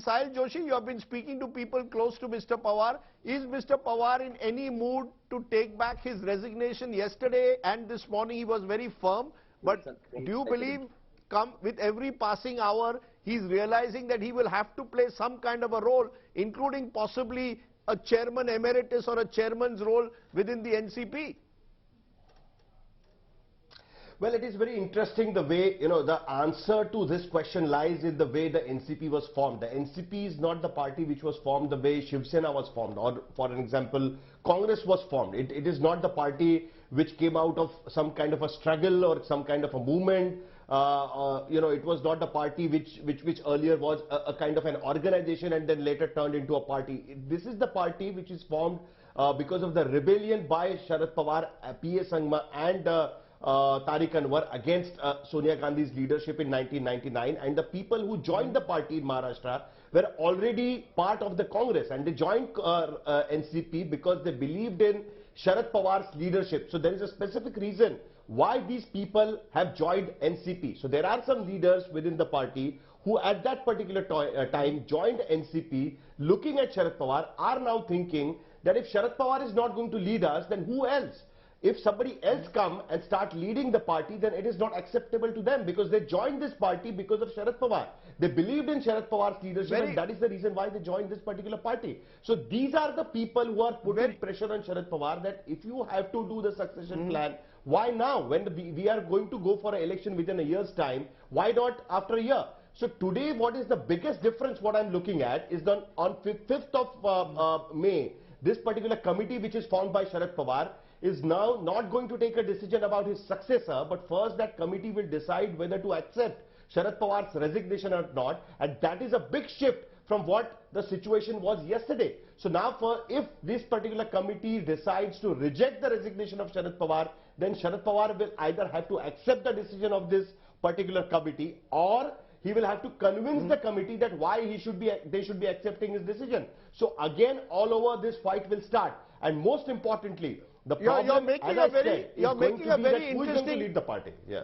Sahil Joshi, you have been speaking to people close to Mr. Pawar. Is Mr. Pawar in any mood to take back his resignation? Yesterday and this morning he was very firm. But do you believe, with every passing hour, he's realizing that he will have to play some kind of a role, including possibly a chairman emeritus or a chairman's role within the NCP? Well, it is very interesting the way, the answer to this question lies in the way the NCP was formed. The NCP is not the party which was formed the way Shiv Sena was formed, or for an example, Congress was formed. It is not the party which came out of some kind of a struggle or some kind of a movement. It was not the party which earlier was a kind of an organization and then later turned into a party. This is the party which is formed because of the rebellion by Sharad Pawar, P.A. Sangma and Tariq Anwar against Sonia Gandhi's leadership in 1999, and the people who joined the party in Maharashtra were already part of the Congress, and they joined NCP because they believed in Sharad Pawar's leadership. So there is a specific reason why these people have joined NCP. So there are some leaders within the party who at that particular time joined NCP looking at Sharad Pawar, are now thinking that if Sharad Pawar is not going to lead us, then who else? If somebody else come and start leading the party, then it is not acceptable to them, because they joined this party because of Sharad Pawar. They believed in Sharad Pawar's leadership, and that is the reason why they joined this particular party. So these are the people who are putting pressure on Sharad Pawar that if you have to do the succession plan, why now? When we are going to go for an election within a year's time, why not after a year? So today, what is the biggest difference what I'm looking at is that on 5th of May, this particular committee which is formed by Sharad Pawar is now not going to take a decision about his successor, but first that committee will decide whether to accept Sharad Pawar's resignation or not, and that is a big shift from what the situation was yesterday. So now if this particular committee decides to reject the resignation of Sharad Pawar, then Sharad Pawar will either have to accept the decision of this particular committee, or he will have to convince the committee that why they should be accepting his decision. So again, all over this fight will start, and most importantly, the problem, you're making a very interesting lead the party. Yeah.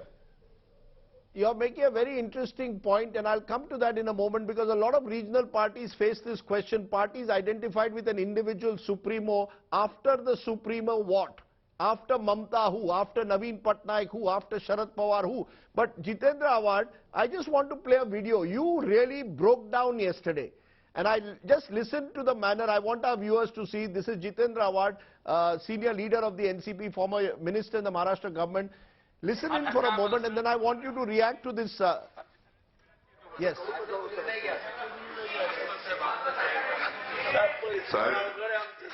You're making a very interesting point, and I'll come to that in a moment, because a lot of regional parties face this question. Parties identified with an individual supremo. After the supremo, what? After Mamta, who? After Naveen Patnaik, who? After Sharad Pawar, who? But Jitendra Awad, I just want to play a video. You really broke down yesterday. And I just listened to the manner. I want our viewers to see. This is Jitendra Awad, senior leader of the NCP, former minister in the Maharashtra government. Listen in for a moment, and then I want you to react to this. Yes.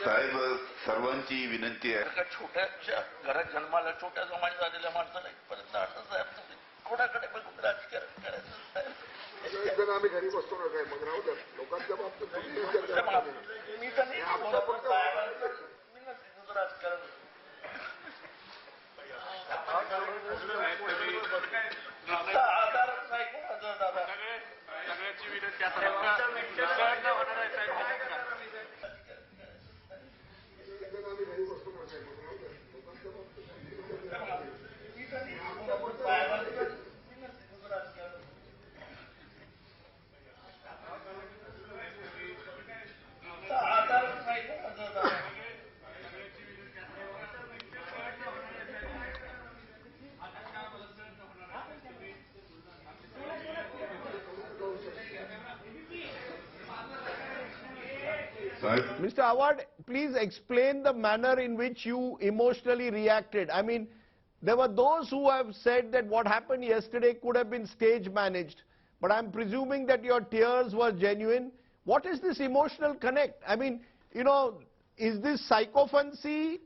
साहेब सर्वांची विनंती आहे छोट्याशा घरात जन्माला छोट्या समाज झालेल्या माणसाला इथपर्यंत असं साहेब कोणाकडे बघून राजकारण करायचं आम्ही घरी बसतो ना काय मग राहू द्या लोकांच्या बाबतीत मी तर नाही राजकारण आधारच नाही कोणाचा दादा सगळ्याची विनंती Mr. Awad, please explain the manner in which you emotionally reacted. I mean, there were those who have said that what happened yesterday could have been stage managed, but I'm presuming that your tears were genuine. What is this emotional connect? I mean, is this sycophancy,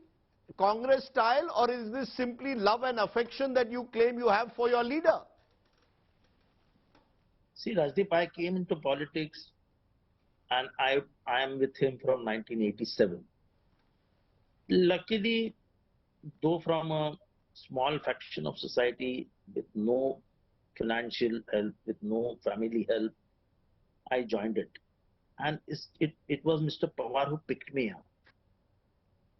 Congress style, or is this simply love and affection that you claim you have for your leader? See, Rajdeep, I came into politics and I am with him from 1987. Luckily, though from a small faction of society with no financial help, with no family help, I joined it. And it was Mr. Pawar who picked me up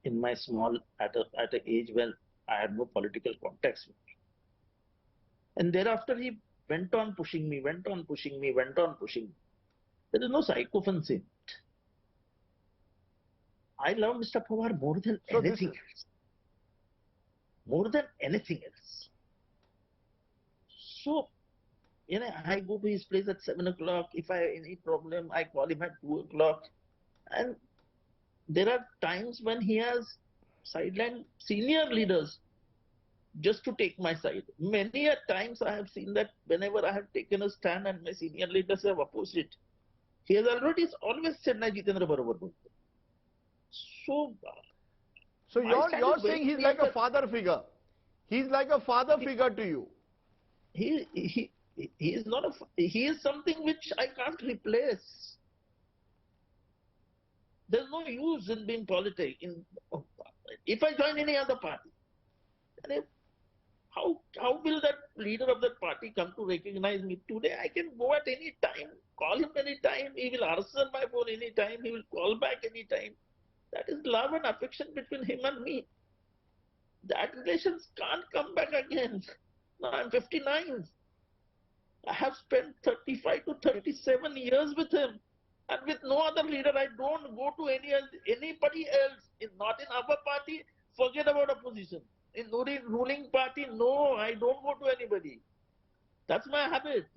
in my small, at an age when I had no political context. And thereafter he went on pushing me, went on pushing me, went on pushing me. There is no sycophancy. I love Mr. Pawar more than So anything else. More than anything else. So, I go to his place at 7 o'clock. If I have any problem, I call him at 2 o'clock. And there are times when he has sidelined senior leaders just to take my side. Many a times I have seen that whenever I have taken a stand and my senior leaders have opposed it, he has always said, "Na Jitendra barobar bolte." So, So my stand you're is very saying he's clear like a that father figure. He's like a father figure to you. he he he is not he is something which I can't replace. There's no use in being politic. If I join any other party, then how will that leader of that party come to recognize me? Today I can go at any time, call him any time. He will answer my phone any time. He will call back any time. That is love and affection between him and me. That relations can't come back again. Now I'm 59. I have spent 35 to 37 years with him. And with no other leader, I don't go to anybody else. Not in our party, forget about opposition. In ruling party, no, I don't go to anybody. That's my habit.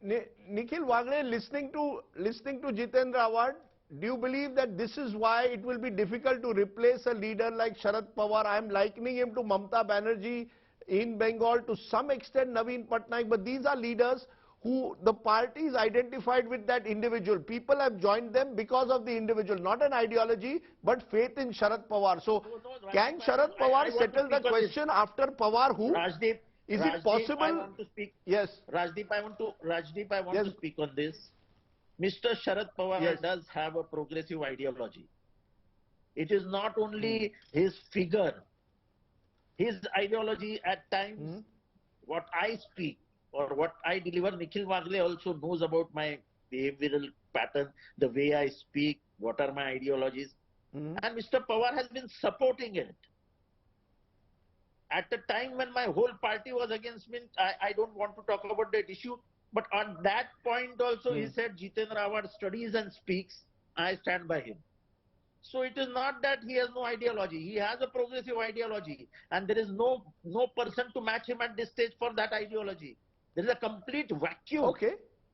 Nikhil Wagre, listening to Jitendra Award, do you believe that this is why it will be difficult to replace a leader like Sharad Pawar? I am likening him to Mamata Banerjee in Bengal, to some extent Naveen Patnaik, but these are leaders who the parties identified with that individual. People have joined them because of the individual, not an ideology, but faith in Sharad Pawar. So, can Sharad Pawar settle the question after Pawar who? Rajdeep, Is it possible? I want to speak. Yes. Rajdeep, I want to speak on this. Mr. Sharad Pawar does have a progressive ideology. It is not only his figure, his ideology at times, what I speak or what I deliver. Nikhil Wagre also knows about my behavioral pattern, the way I speak, what are my ideologies. And Mr. Pawar has been supporting it. At the time when my whole party was against me, I don't want to talk about that issue. But on that point also, he said, Jitendra Award studies and speaks, I stand by him. So it is not that he has no ideology. He has a progressive ideology. And there is no person to match him at this stage for that ideology. There is a complete vacuum. Okay.